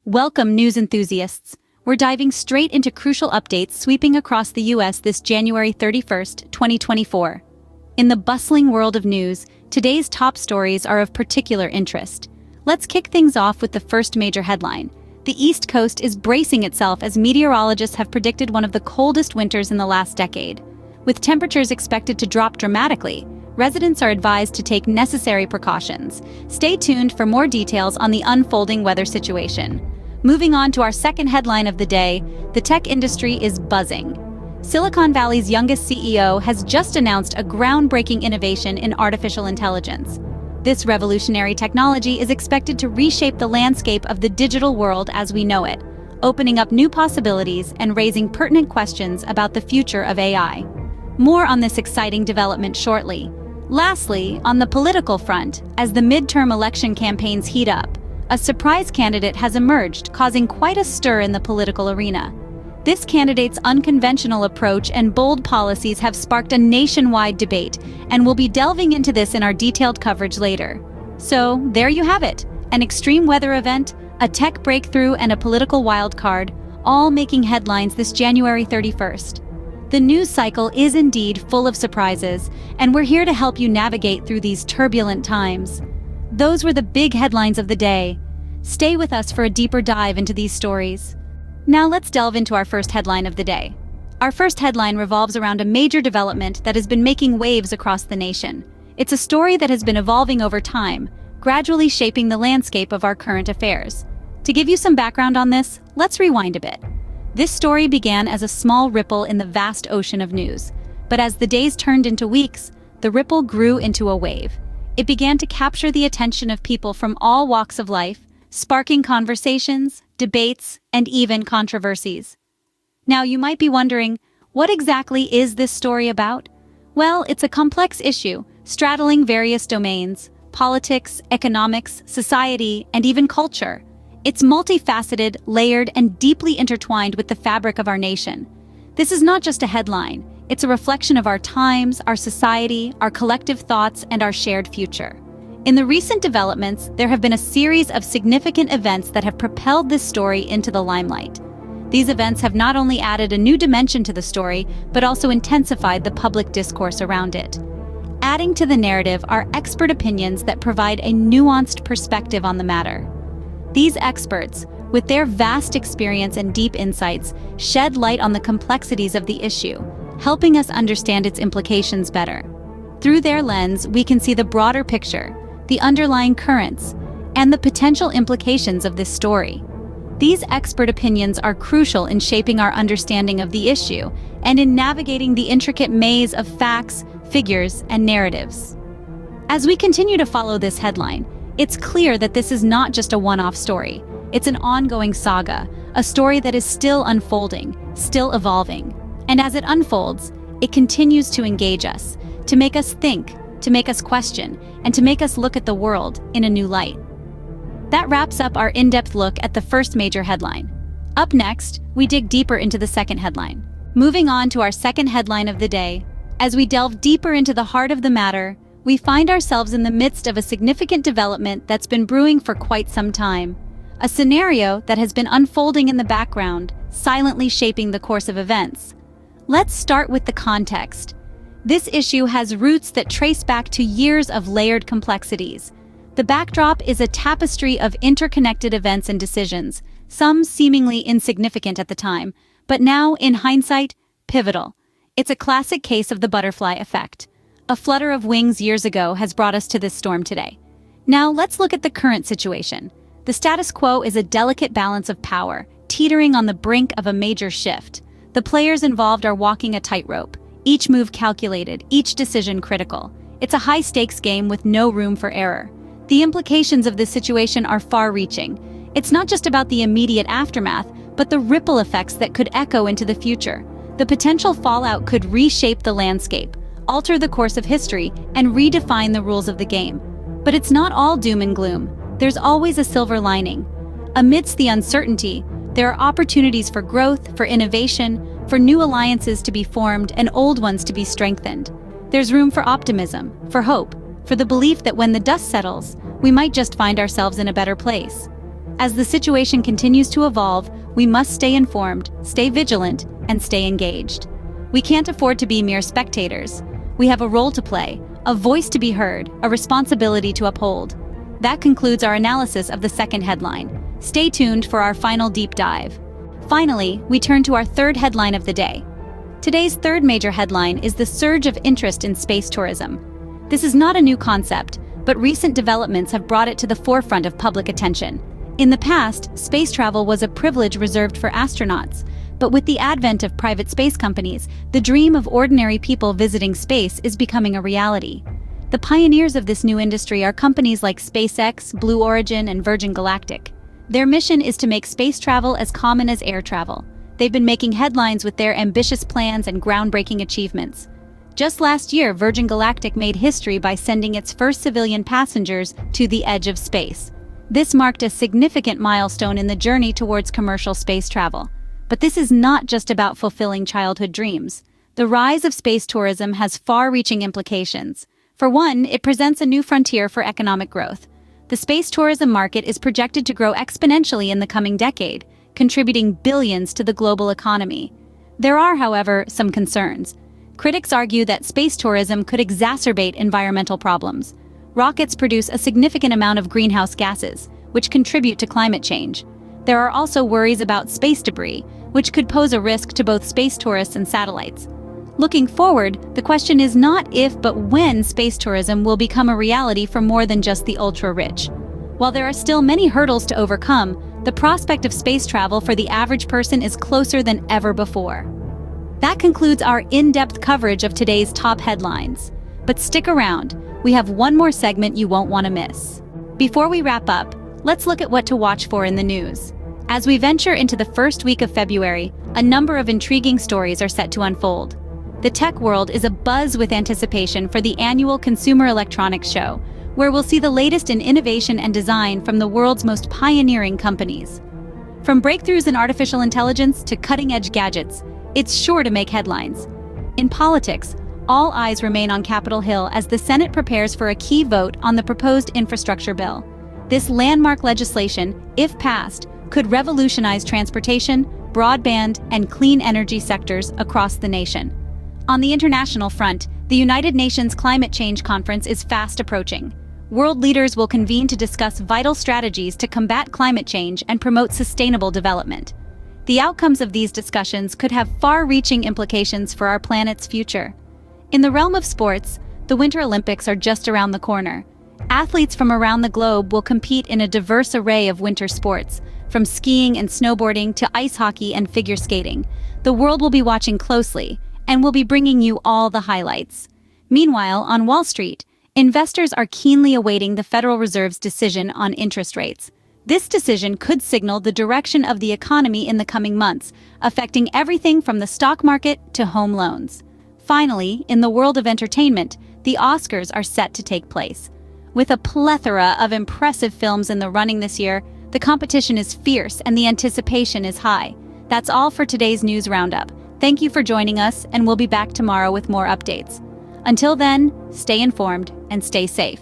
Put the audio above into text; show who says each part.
Speaker 1: Welcome, news enthusiasts. We're diving straight into crucial updates sweeping across the US this January 31st, 2024. In the bustling world of news, today's top stories are of particular interest. Let's kick things off with the first major headline. The East Coast is bracing itself as meteorologists have predicted one of the coldest winters in the last decade. With temperatures expected to drop dramatically, residents are advised to take necessary precautions. Stay tuned for more details on the unfolding weather situation. Moving on to our second headline of the day, the tech industry is buzzing. Silicon Valley's youngest CEO has just announced a groundbreaking innovation in artificial intelligence. This revolutionary technology is expected to reshape the landscape of the digital world as we know it, opening up new possibilities and raising pertinent questions about the future of AI. More on this exciting development shortly. Lastly, on the political front, as the midterm election campaigns heat up, a surprise candidate has emerged, causing quite a stir in the political arena. This candidate's unconventional approach and bold policies have sparked a nationwide debate, and we'll be delving into this in our detailed coverage later. So, there you have it, an extreme weather event, a tech breakthrough, and a political wildcard, all making headlines this January 31st. The news cycle is indeed full of surprises, and we're here to help you navigate through these turbulent times. Those were the big headlines of the day. Stay with us for a deeper dive into these stories. Now let's delve into our first headline of the day. Our first headline revolves around a major development that has been making waves across the nation. It's a story that has been evolving over time, gradually shaping the landscape of our current affairs. To give you some background on this, let's rewind a bit. This story began as a small ripple in the vast ocean of news, but as the days turned into weeks, the ripple grew into a wave. It began to capture the attention of people from all walks of life, sparking conversations, debates, and even controversies. Now, you might be wondering, what exactly is this story about? Well, it's a complex issue, straddling various domains: politics, economics, society, and even culture. It's multifaceted, layered, and deeply intertwined with the fabric of our nation. This is not just a headline. It's a reflection of our times, our society, our collective thoughts, and our shared future. In the recent developments, there have been a series of significant events that have propelled this story into the limelight. These events have not only added a new dimension to the story, but also intensified the public discourse around it. Adding to the narrative are expert opinions that provide a nuanced perspective on the matter. These experts, with their vast experience and deep insights, shed light on the complexities of the issue, helping us understand its implications better. Through their lens, we can see the broader picture, the underlying currents, and the potential implications of this story. These expert opinions are crucial in shaping our understanding of the issue and in navigating the intricate maze of facts, figures, and narratives. As we continue to follow this headline, it's clear that this is not just a one-off story. It's an ongoing saga, a story that is still unfolding, still evolving. And as it unfolds, it continues to engage us, to make us think, to make us question, and to make us look at the world in a new light. That wraps up our in-depth look at the first major headline. Up next, we dig deeper into the second headline. Moving on to our second headline of the day, as we delve deeper into the heart of the matter, we find ourselves in the midst of a significant development that's been brewing for quite some time. A scenario that has been unfolding in the background, silently shaping the course of events. Let's start with the context. This issue has roots that trace back to years of layered complexities. The backdrop is a tapestry of interconnected events and decisions, some seemingly insignificant at the time, but now, in hindsight, pivotal. It's a classic case of the butterfly effect. A flutter of wings years ago has brought us to this storm today. Now, let's look at the current situation. The status quo is a delicate balance of power, teetering on the brink of a major shift. The players involved are walking a tightrope, each move calculated, each decision critical. It's a high-stakes game with no room for error. The implications of this situation are far-reaching. It's not just about the immediate aftermath, but the ripple effects that could echo into the future. The potential fallout could reshape the landscape, alter the course of history, and redefine the rules of the game. But it's not all doom and gloom. There's always a silver lining. Amidst the uncertainty, there are opportunities for growth, for innovation, for new alliances to be formed and old ones to be strengthened. There's room for optimism, for hope, for the belief that when the dust settles, we might just find ourselves in a better place. As the situation continues to evolve, we must stay informed, stay vigilant, and stay engaged. We can't afford to be mere spectators. We have a role to play, a voice to be heard, a responsibility to uphold. That concludes our analysis of the second headline. Stay tuned for our final deep dive. Finally, we turn to our third headline of the day. Today's third major headline is the surge of interest in space tourism. This is not a new concept, but recent developments have brought it to the forefront of public attention. In the past, space travel was a privilege reserved for astronauts, but with the advent of private space companies, the dream of ordinary people visiting space is becoming a reality. The pioneers of this new industry are companies like SpaceX, Blue Origin, and Virgin Galactic. Their mission is to make space travel as common as air travel. They've been making headlines with their ambitious plans and groundbreaking achievements. Just last year, Virgin Galactic made history by sending its first civilian passengers to the edge of space. This marked a significant milestone in the journey towards commercial space travel. But this is not just about fulfilling childhood dreams. The rise of space tourism has far-reaching implications. For one, it presents a new frontier for economic growth. The space tourism market is projected to grow exponentially in the coming decade, contributing billions to the global economy. There are, however, some concerns. Critics argue that space tourism could exacerbate environmental problems. Rockets produce a significant amount of greenhouse gases, which contribute to climate change. There are also worries about space debris, which could pose a risk to both space tourists and satellites. Looking forward, the question is not if but when space tourism will become a reality for more than just the ultra-rich. While there are still many hurdles to overcome, the prospect of space travel for the average person is closer than ever before. That concludes our in-depth coverage of today's top headlines. But stick around, we have one more segment you won't want to miss. Before we wrap up, let's look at what to watch for in the news. As we venture into the first week of February, a number of intriguing stories are set to unfold. The tech world is abuzz with anticipation for the annual Consumer Electronics Show, where we'll see the latest in innovation and design from the world's most pioneering companies. From breakthroughs in artificial intelligence to cutting-edge gadgets, it's sure to make headlines. In politics, all eyes remain on Capitol Hill as the Senate prepares for a key vote on the proposed infrastructure bill. This landmark legislation, if passed, could revolutionize transportation, broadband, and clean energy sectors across the nation. On the international front, the United Nations Climate Change Conference is fast approaching. World leaders will convene to discuss vital strategies to combat climate change and promote sustainable development. The outcomes of these discussions could have far-reaching implications for our planet's future. In the realm of sports, the Winter Olympics are just around the corner. Athletes from around the globe will compete in a diverse array of winter sports, from skiing and snowboarding to ice hockey and figure skating. The world will be watching closely, and we'll be bringing you all the highlights. Meanwhile, on Wall Street, investors are keenly awaiting the Federal Reserve's decision on interest rates. This decision could signal the direction of the economy in the coming months, affecting everything from the stock market to home loans. Finally, in the world of entertainment, the Oscars are set to take place. With a plethora of impressive films in the running this year, the competition is fierce and the anticipation is high. That's all for today's News Roundup. Thank you for joining us, and we'll be back tomorrow with more updates. Until then, stay informed and stay safe.